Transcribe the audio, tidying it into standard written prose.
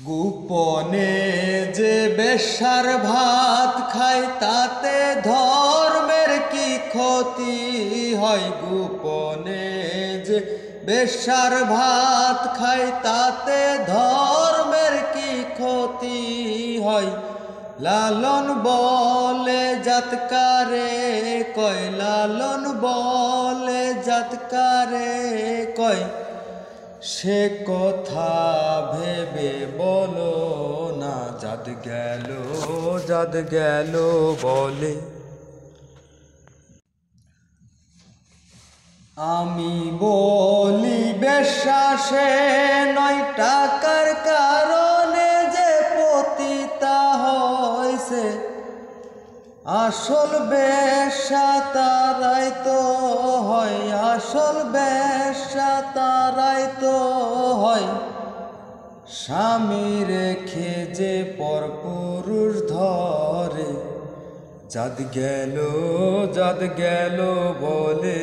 গোপনে যে বেশ্যার ভাত খায় তাতে ধর্মের কি ক্ষতি হয়। গোপনে যে বেশ্যার ভাত খায় তাতে ধর্মের কি ক্ষতি হয়। লালন বলে জাতকারে কয়, লালন বলে জাতকারে কয়, সে কথা ভেবে বলো না। জাত গেল বলে। আমি বলি বিশ্বাসে নয়, টাকার কারণে যে পতিতা হয়েছে। আসল বেশ্যা তারাই তো হয়, আসল বেশ্যা তারাই তো হয়। স্বামী রেখে যে পরপুরুষ ধরে, জাত গেল বলে।